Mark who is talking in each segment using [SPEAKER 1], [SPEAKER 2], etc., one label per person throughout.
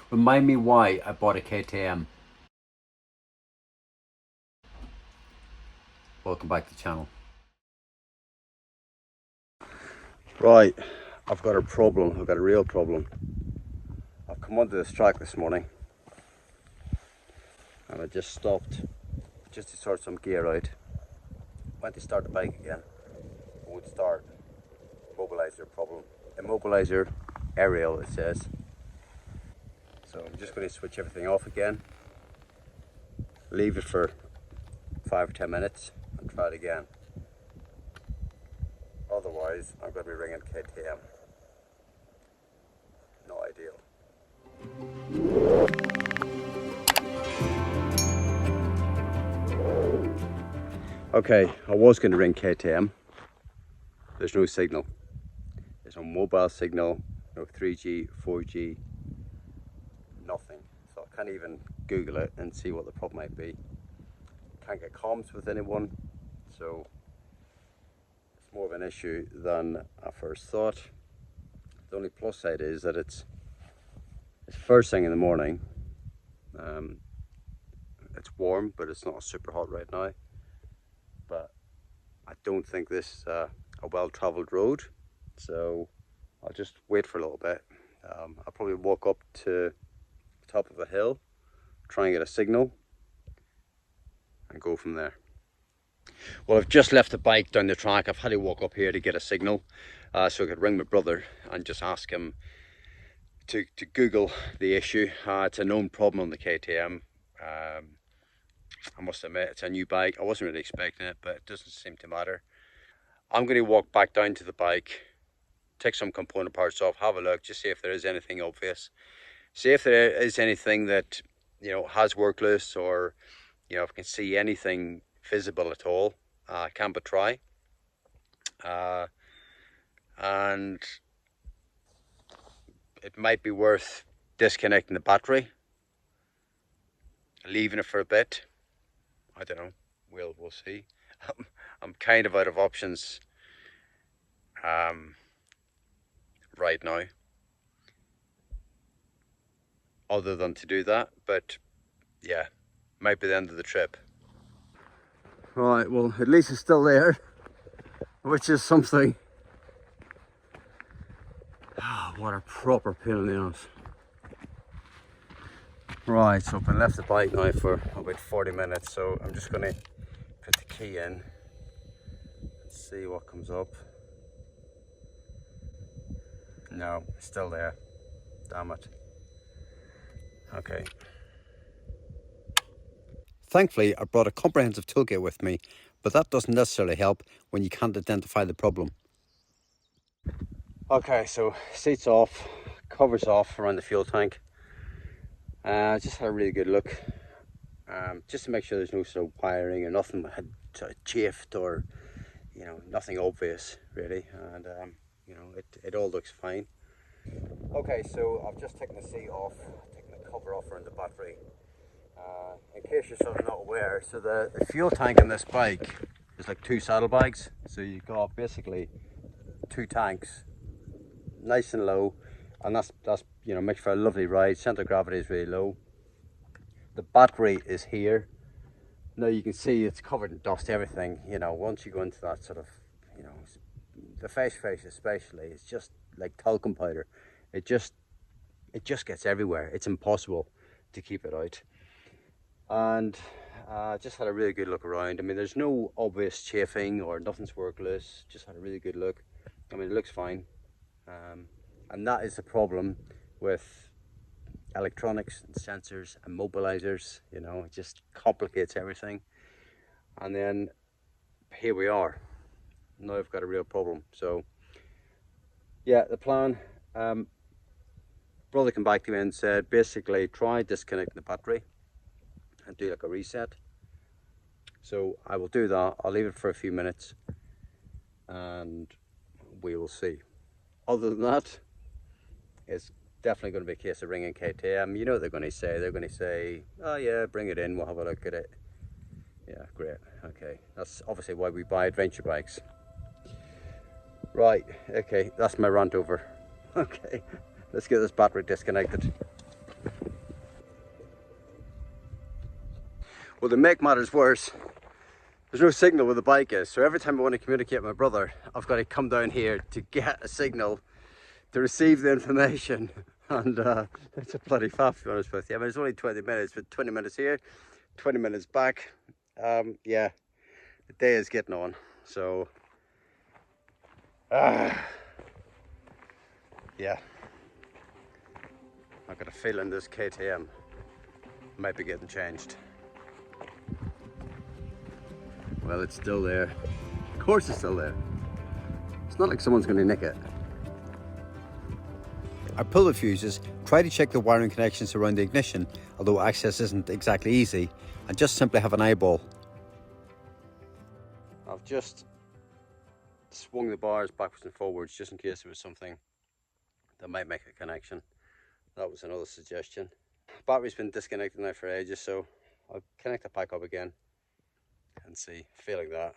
[SPEAKER 1] Remind me why I bought a KTM. Welcome back to the channel. Right, I've got a problem. I've got a real problem. I've come onto this track this morning and I just stopped just to sort some gear out. Went to start the bike again. It won't start. Immobilizer problem. Immobilizer aerial, it says. So I'm just going to switch everything off again. Leave it for 5 or 10 minutes and try it again. Otherwise, I'm going to be ringing KTM. Not ideal. Okay, I was going to ring KTM. There's no signal. There's no mobile signal, no 3G, 4G, nothing. So I can't even Google it and see what the problem might be. Can't get comms with anyone, so it's more of an issue than I first thought. The only plus side is that it's first thing in the morning. It's warm, but it's not super hot right now. But I don't think this is a well-traveled road, so I'll just wait for a little bit. I'll probably walk up to the top of a hill, try and get a signal, and go from there. Well, I've just left the bike down the track. I've had to walk up here to get a signal, so I could ring my brother and just ask him to Google the issue. It's a known problem on the KTM. I must admit, it's a new bike. I wasn't really expecting it, but it doesn't seem to matter. I'm going to walk back down to the bike, take some component parts off, have a look, just see if there is anything obvious. See if there is anything that, you know, has worked loose, or, you know, if I can see anything visible at all. I can but try. And it might be worth disconnecting the battery, leaving it for a bit. I don't know. We'll see. I'm kind of out of options right now, other than to do that. But yeah, might be the end of the trip. Right, well, at least it's still there, which is something. What a proper pain in the ass. Right, so I've been left the bike now for about 40 minutes, so I'm just going to put the key in and see what comes up. No, it's still there. Damn it. Okay. Thankfully, I brought a comprehensive toolkit with me, but that doesn't necessarily help when you can't identify the problem. Okay, so seats off, covers off around the fuel tank. Just had a really good look, just to make sure there's no sort of wiring or nothing had sort of chafed, or, you know, nothing obvious really, and you know, it all looks fine. Okay, so I've just taken the seat off, taken the cover off around the battery. In case you're sort of not aware, so the fuel tank on this bike is like 2 saddlebags, so you've got basically 2 tanks, nice and low, and that's you know, makes for a lovely ride. Center of gravity is really low. The battery is here. Now you can see it's covered in dust, everything. You know, once you go into that sort of, you know, the face especially, it's just like talcum powder. It just gets everywhere. It's impossible to keep it out. And just had a really good look around. I mean, there's no obvious chafing or nothing's worked loose. Just had a really good look. I mean, it looks fine. And that is the problem with electronics and sensors and mobilizers. You know, it just complicates everything. And then here we are. Now I've got a real problem. So yeah, the plan, brother came back to me and said, basically try disconnecting the battery and do like a reset. So I will do that. I'll leave it for a few minutes and we will see. Other than that, it's definitely going to be a case of ringing KTM. You know what they're going to say. They're going to say, oh yeah, bring it in, we'll have a look at it. Yeah, great. Okay, that's obviously why we buy adventure bikes. Right, okay, that's my rant over. Okay, let's get this battery disconnected. Well, to make matters worse, there's no signal where the bike is, so every time I want to communicate with my brother, I've got to come down here to get a signal to receive the information. And it's a bloody faff, to be honest with you. I mean, it's only 20 minutes, but 20 minutes here, 20 minutes back. Yeah, the day is getting on. So, yeah, I've got a feeling this KTM might be getting changed. Well, it's still there. Of course it's still there. It's not like someone's going to nick it. I pull the fuses, try to check the wiring connections around the ignition, although access isn't exactly easy, and just simply have an eyeball. I've just swung the bars backwards and forwards just in case there was something that might make a connection. That was another suggestion. Battery's been disconnected now for ages, so I'll connect it back up again and see. Failing that,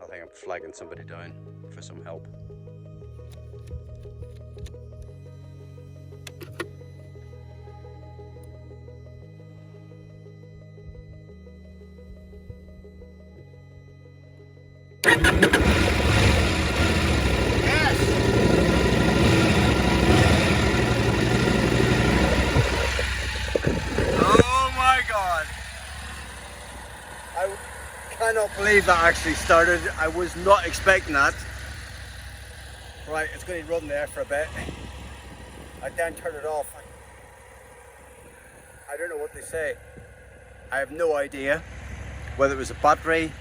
[SPEAKER 1] I think I'm flagging somebody down for some help. Yes! Oh my God! I cannot believe that actually started. I was not expecting that. Right, it's going to run there for a bit. I then turn it off. I don't know what they say. I have no idea whether it was a battery,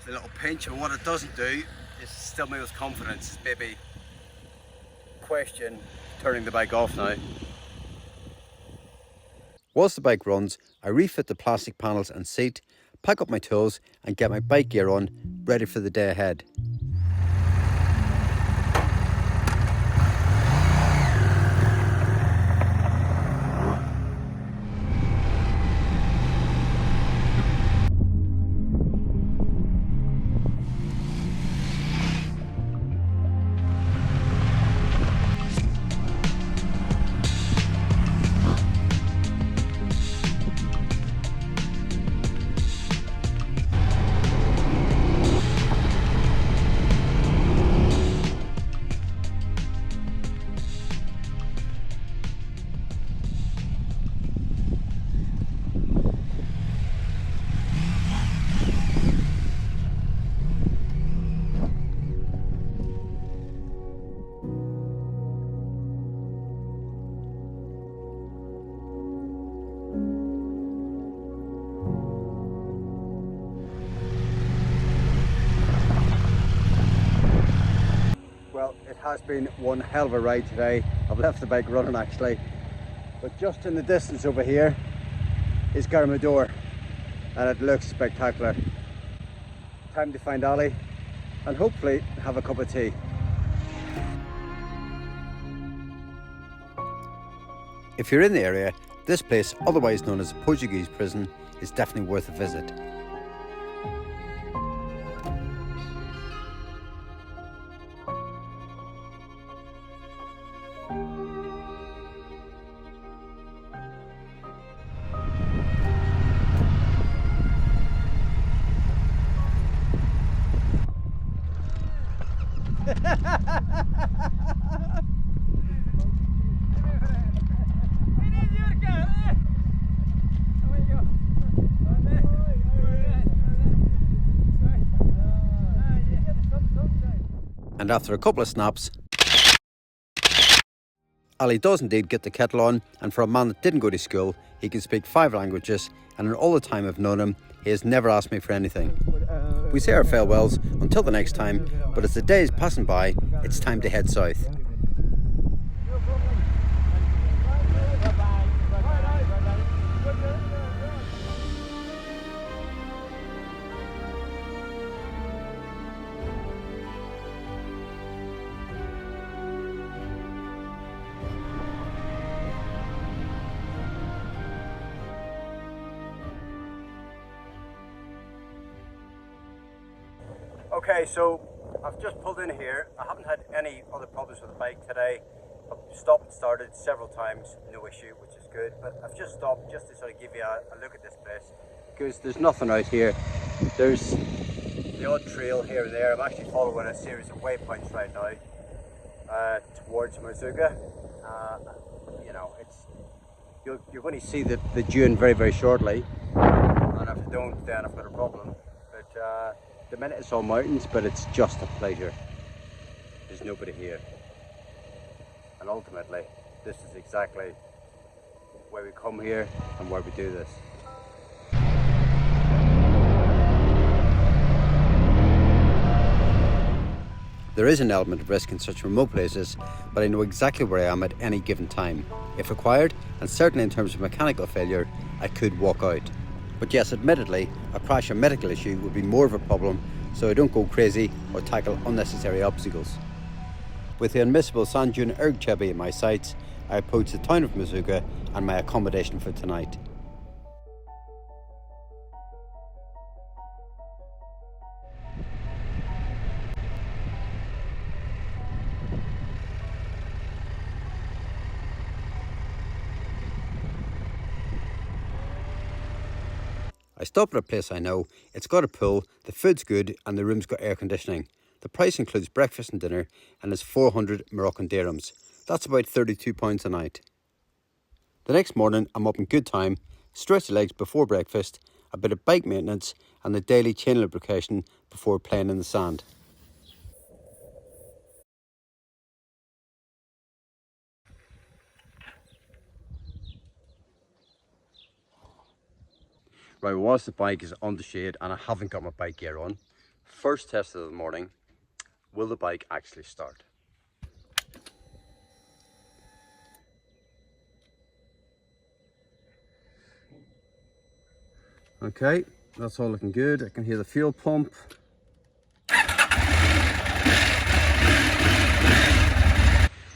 [SPEAKER 1] the little pinch, or what it doesn't do is still me with confidence. Maybe question turning the bike off now. Whilst the bike runs, I refit the plastic panels and seat, pack up my tools and get my bike gear on, ready for the day ahead. Well, it has been one hell of a ride today. I've left the bike running actually, but just in the distance over here is Garmador, and it looks spectacular. Time to find Ali and hopefully have a cup of tea. If you're in the area, this place, otherwise known as a Portuguese prison, is definitely worth a visit. And after a couple of snaps, Ali does indeed get the kettle on, and for a man that didn't go to school, he can speak 5 languages, and in all the time I've known him, he has never asked me for anything. We say our farewells until the next time, but as the day is passing by, it's time to head south. Okay, so I've just pulled in here. I haven't had any other problems with the bike today. I've stopped and started several times, no issue, which is good. But I've just stopped just to sort of give you a look at this place, because there's nothing out here. There's the odd trail here and there. I'm actually following a series of waypoints right now towards Amazigh. You know, you're going to see the dune very, very shortly, and if I don't, then I've got a problem. But the minute it's all mountains, but it's just a pleasure. There's nobody here, and ultimately this is exactly why we come here and why we do this. There is an element of risk in such remote places, but I know exactly where I am at any given time. If required, and certainly in terms of mechanical failure, I could walk out. But yes, admittedly, a crash or medical issue would be more of a problem, so I don't go crazy or tackle unnecessary obstacles. With the unmissable sand dune Jagged in my sights, I approach the town of Amazigh and my accommodation for tonight. I stop at a place I know. It's got a pool, the food's good, and the room's got air conditioning. The price includes breakfast and dinner and is 400 Moroccan dirhams. That's about £32 a night. The next morning I'm up in good time, stretch the legs before breakfast, a bit of bike maintenance and the daily chain lubrication before playing in the sand. Right, whilst the bike is on the shade and I haven't got my bike gear on, first test of the morning, will the bike actually start? Okay, that's all looking good. I can hear the fuel pump.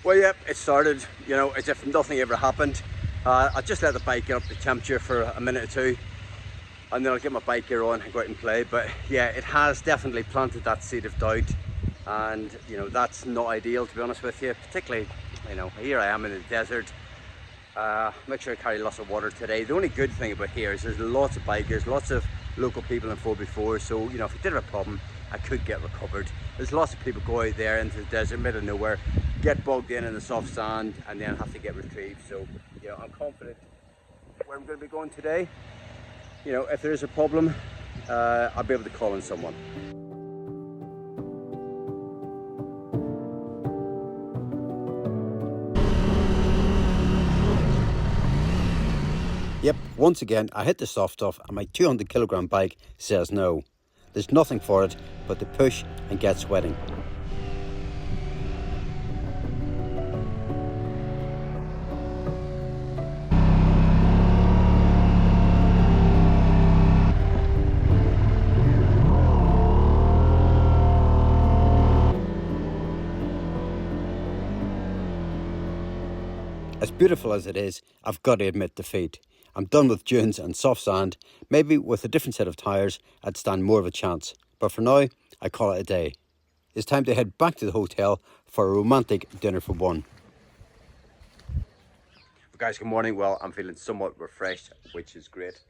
[SPEAKER 1] Well, yeah, it started, you know, as if nothing ever happened. I just let the bike get up to temperature for a minute or two, and then I'll get my bike gear on and go out and play. But yeah, it has definitely planted that seed of doubt, and you know, that's not ideal, to be honest with you. Particularly, you know, here I am in the desert. Make sure I carry lots of water today. The only good thing about here is there's lots of bikers, lots of local people in 4x4, so you know, if I did have a problem, I could get recovered. There's lots of people go out there into the desert, middle of nowhere, get bogged in the soft sand, and then have to get retrieved. So, you know, I'm confident where I'm going to be going today. You know, if there is a problem, I'll be able to call in someone. Yep, once again, I hit the soft stuff and my 200 kilogram bike says no. There's nothing for it but to push and get sweating. As beautiful as it is, I've got to admit defeat. I'm done with dunes and soft sand. Maybe with a different set of tyres, I'd stand more of a chance. But for now, I call it a day. It's time to head back to the hotel for a romantic dinner for one. Guys, good morning. Well, I'm feeling somewhat refreshed, which is great.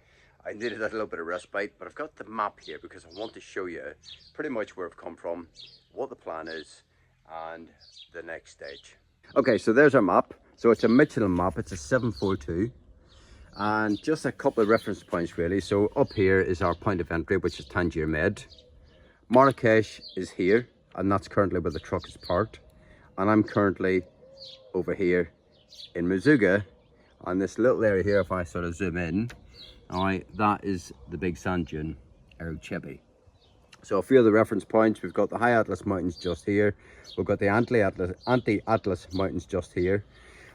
[SPEAKER 1] I needed a little bit of respite, but I've got the map here because I want to show you pretty much where I've come from, what the plan is, and the next stage. Okay, so there's our map. So it's a Michelin map, it's a 742. And just a couple of reference points really. So up here is our point of entry, which is Tangier Med. Marrakesh is here, and that's currently where the truck is parked. And I'm currently over here in Amazigh, on this little area here. If I sort of zoom in, all right, that is the big sand dune, Jagged. So a few of the reference points, we've got the High Atlas Mountains just here. We've got the Anti Atlas Mountains just here.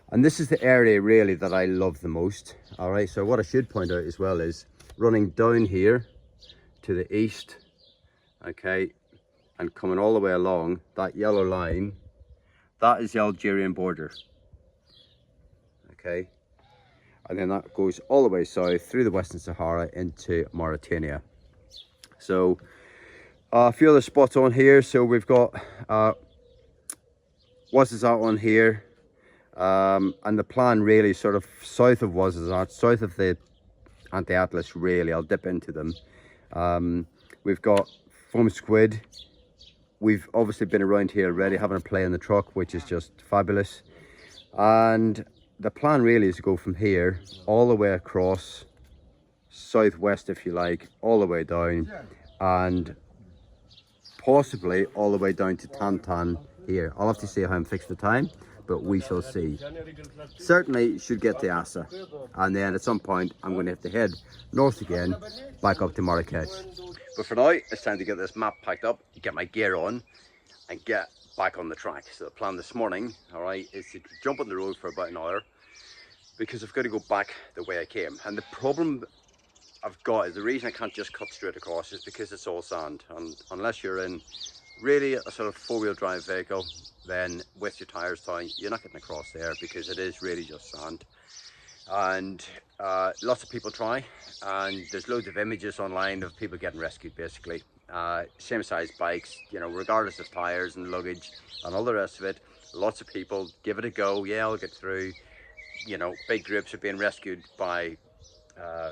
[SPEAKER 1] And this is the area really that I love the most. All right, so what I should point out as well is running down here to the east, okay, and coming all the way along, that yellow line, that is the Algerian border, okay, and then that goes all the way south through the Western Sahara into Mauritania. So a few other spots on here. So we've got Ouarzazate on here. And the plan really sort of south of south of the Anti Atlas, really. I'll dip into them. We've got foam squid. We've obviously been around here already having a play in the truck, which is just fabulous. And the plan really is to go from here all the way across, southwest if you like, all the way down, and possibly all the way down to Tantan here. I'll have to see how I'm fixed for time, but we shall see. Certainly should get to Asa, and then at some point I'm going to have to head north again, back up to Marrakech. But for now, it's time to get this map packed up, get my gear on, and get back on the track. So the plan this morning, all right, is to jump on the road for about an hour, because I've got to go back the way I came. And the problem I've got is, the reason I can't just cut straight across is because it's all sand. And unless you're in really a sort of four-wheel drive vehicle, then with your tires down, you're not getting across there, because it is really just sand. And lots of people try, and there's loads of images online of people getting rescued, basically. Same size bikes, you know, regardless of tires and luggage and all the rest of it. Lots of people give it a go. Yeah, I'll get through. You know, big groups are being rescued by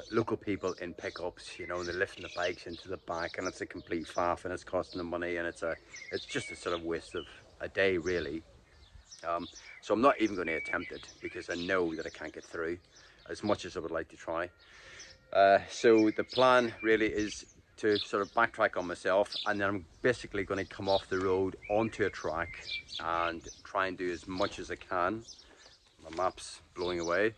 [SPEAKER 1] local people in pickups, you know, and they're lifting the bikes into the back, and it's a complete faff, and it's costing them money, and it's just a sort of waste of a day, really. So I'm not even going to attempt it, because I know that I can't get through, as much as I would like to try. So the plan really is to sort of backtrack on myself, and then I'm basically going to come off the road onto a track and try and do as much as I can. My map's blowing away.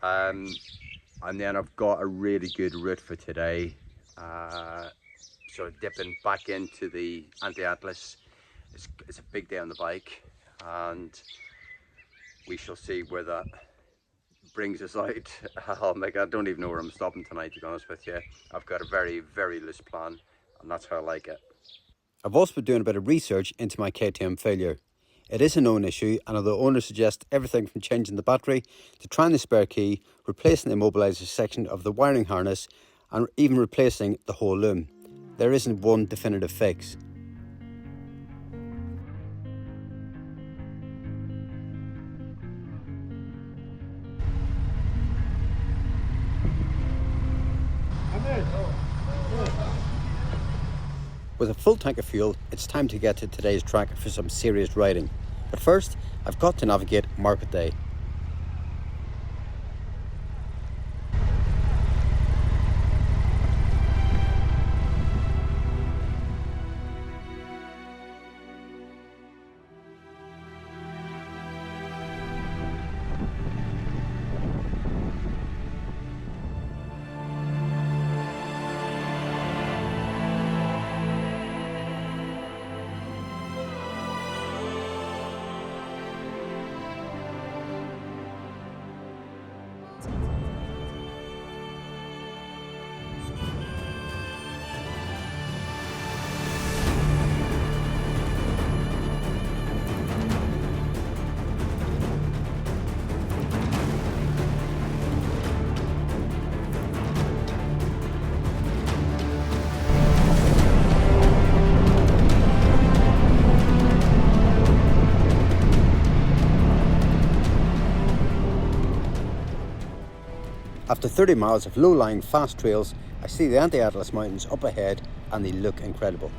[SPEAKER 1] And then I've got a really good route for today. Sort of dipping back into the Anti Atlas. It's a big day on the bike, and we shall see where that brings us out. I don't even know where I'm stopping tonight, to be honest with you. I've got a very, very loose plan, and that's how I like it. I've also been doing a bit of research into my KTM failure. It is a known issue, and although owners suggest everything from changing the battery to trying the spare key, replacing the immobiliser section of the wiring harness, and even replacing the whole loom, there isn't one definitive fix. With a full tank of fuel, it's time to get to today's track for some serious riding. But first, I've got to navigate Market Day. After 30 miles of low-lying fast trails, I see the Anti Atlas mountains up ahead, and they look incredible.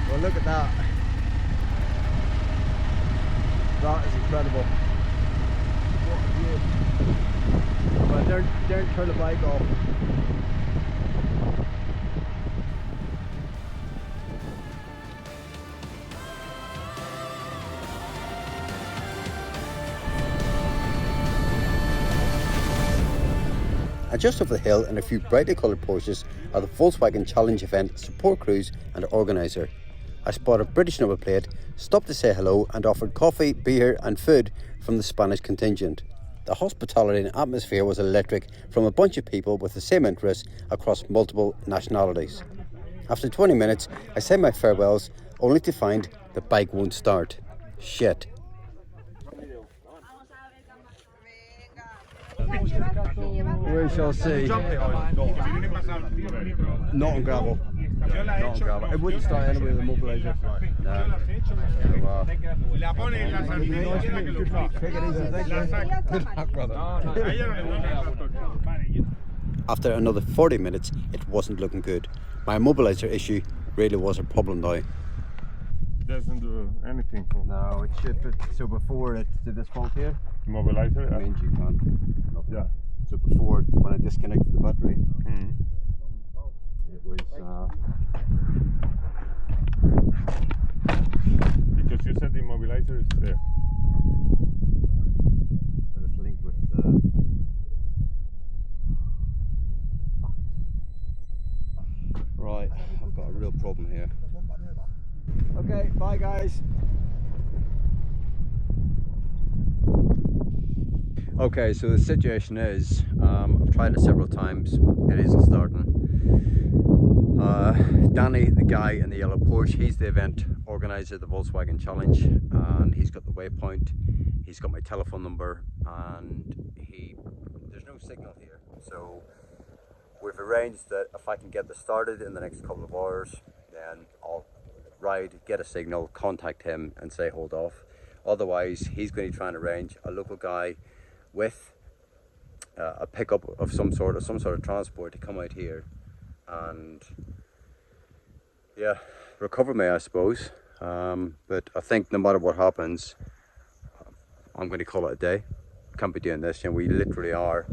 [SPEAKER 1] Well, look at that. That is incredible. What a view. Well, don't turn the bike off. And just over the hill, in a few brightly coloured Porsches, are the Volkswagen Challenge event support crews and organiser. I spotted a British number plate, stopped to say hello, and offered coffee, beer and food from the Spanish contingent. The hospitality and atmosphere was electric from a bunch of people with the same interests across multiple nationalities. After 20 minutes, I say my farewells, only to find the bike won't start. Shit. We shall see. Not on gravel. Not on gravel. It wouldn't start anyway with a mobilizer. No. Take it easy. After another 40 minutes, it wasn't looking good. My immobilizer issue really was a problem now.
[SPEAKER 2] It doesn't do anything.
[SPEAKER 1] No, it should, but so before it did this fault here,
[SPEAKER 2] Immobilizer?
[SPEAKER 1] it means you can't.
[SPEAKER 2] Yeah.
[SPEAKER 1] So before, when I disconnected the battery, it was
[SPEAKER 2] because you said the immobilizer is there.
[SPEAKER 1] but it's linked with right, I've got a real problem here. Okay, bye guys. Okay, so the situation is, I've tried it several times, it isn't starting. Danny, the guy in the yellow Porsche, he's the event organizer of the Volkswagen Challenge, and he's got the waypoint, he's got my telephone number, and there's no signal here. So we've arranged that if I can get this started in the next couple of hours, then I'll ride, get a signal, contact him and say hold off. Otherwise, he's going to try and arrange a local guy with a pickup of some sort of transport to come out here and yeah, recover me, I suppose. But I think no matter what happens, I'm going to call it a day. Can't be doing this. You know, we literally are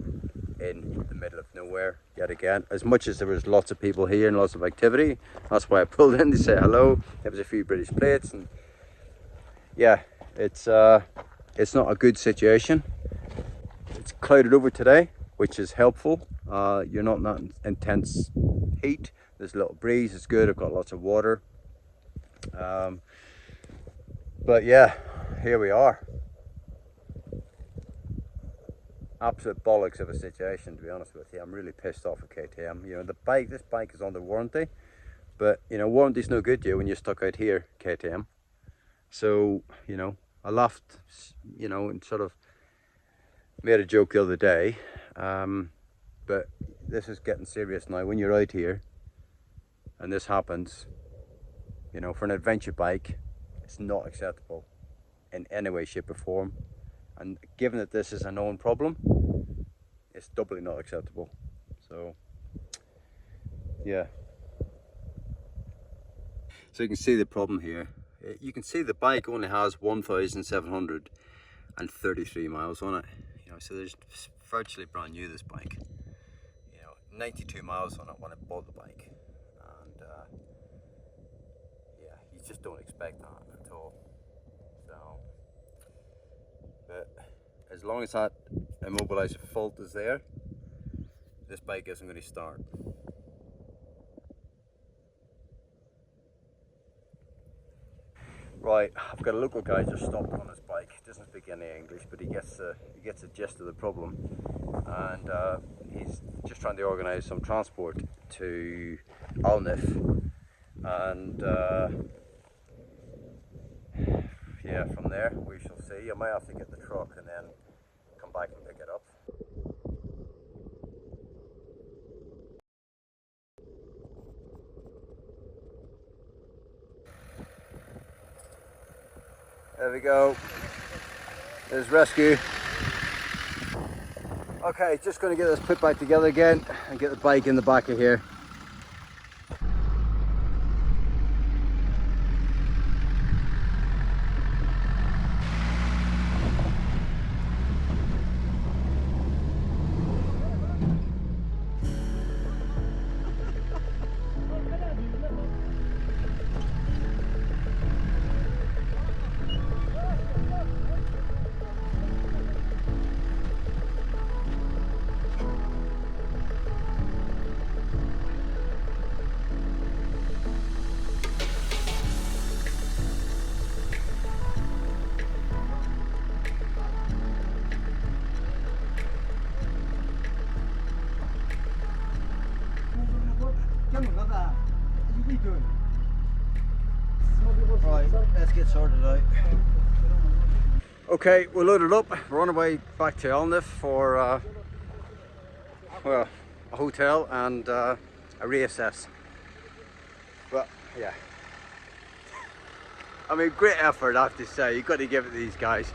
[SPEAKER 1] in the middle of nowhere yet again. As much as there was lots of people here and lots of activity, that's why I pulled in to say hello. There was a few British plates, and yeah, it's not a good situation. It's clouded over today, which is helpful. You're not in that intense heat. There's a little breeze, it's good. I've got lots of water. But yeah, here we are. Absolute bollocks of a situation, to be honest with you. I'm really pissed off with KTM. You know, this bike is under warranty, but you know, warranty's no good to you when you're stuck out here, KTM. So, you know, I laughed, you know, and sort of made a joke the other day, but this is getting serious now. When you're out here and this happens, you know, for an adventure bike, it's not acceptable in any way, shape or form. And given that this is a known problem, it's doubly not acceptable. So, yeah. So you can see the problem here. You can see the bike only has 1,733 miles on it. You know, so there's virtually brand new, this bike. You know, 92 miles on it when I bought the bike. And yeah, you just don't expect that at all. So, but as long as that immobilizer fault is there, this bike isn't going to start. Right, I've got a local guy just stopped on his bike. He doesn't speak any English, but he gets the gist of the problem, and he's just trying to organise some transport to Alnif, and yeah, from there we shall see. I might have to get the truck and then come back and pick it up. There we go. There's rescue. Okay, just going to get this put back together again and get the bike in the back of here. Right, let's get sorted out. Okay, we're loaded up. We're on our way back to Elnif for well, a hotel and a reassess. Well, yeah. I mean, great effort, I have to say. You've got to give it to these guys.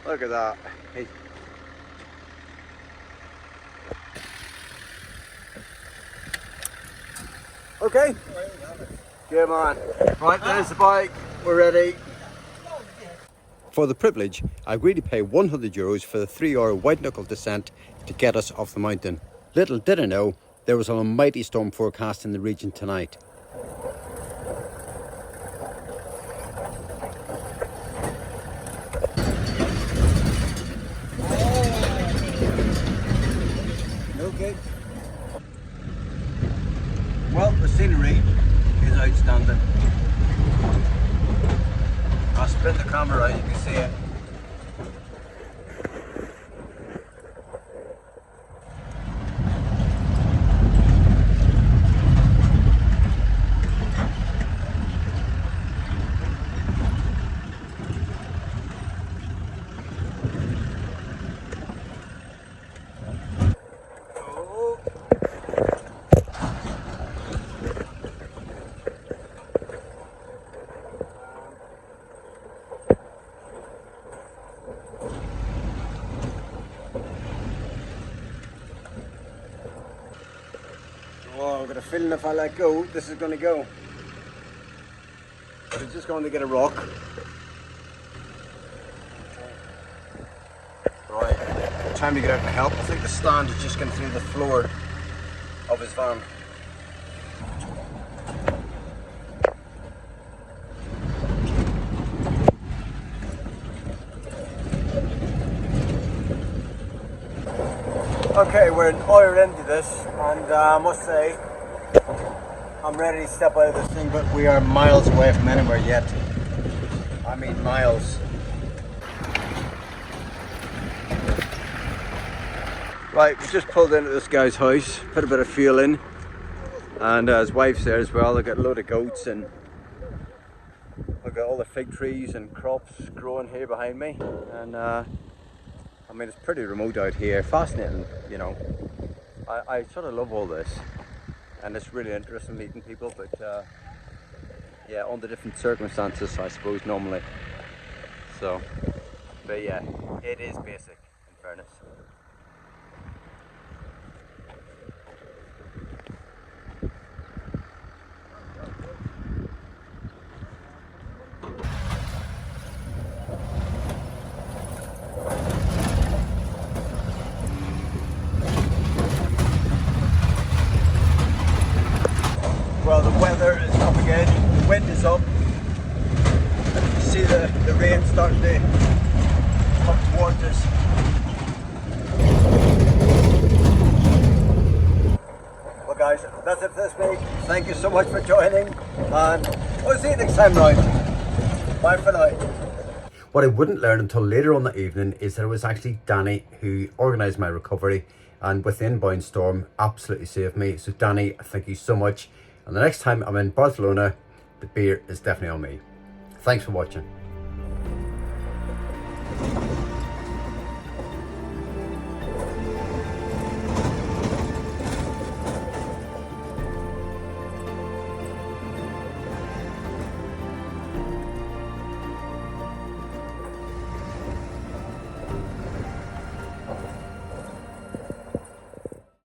[SPEAKER 1] Look at that. Hey. Okay. Good man. Right, there's the bike. We're ready. For the privilege, I agreed to pay €100 for the 3-hour white knuckle descent to get us off the mountain. Little did I know, there was an almighty storm forecast in the region tonight. Okay. Well, the scenery is outstanding. I'll spin the camera out, you can see it. Oh, I've got a feeling if I let go, this is going to go. But it's just going to get a rock. Right, time to get out and help. I think the stand is just going through the floor of his van. Okay, we're an hour into this, and I must say, I'm ready to step out of this thing, but we are miles away from anywhere yet. I mean miles. Right, we just pulled into this guy's house, put a bit of fuel in, and his wife's there as well. They've got a load of goats, and I've got all the fig trees and crops growing here behind me, and I mean, it's pretty remote out here, fascinating, you know. I sort of love all this, and it's really interesting meeting people, but yeah, under different circumstances, I suppose, normally. So, but yeah, it is basic, in fairness. Well, the weather is up again, the wind is up, and you can see the rain starting to come towards us. Well guys, that's it for this week. Thank you so much for joining, and we'll see you next time round. Bye for now. What I wouldn't learn until later on that evening is that it was actually Danny who organised my recovery, and with the inbound storm absolutely saved me. So Danny, thank you so much. And the next time I'm in Barcelona, the beer is definitely on me. Thanks for watching.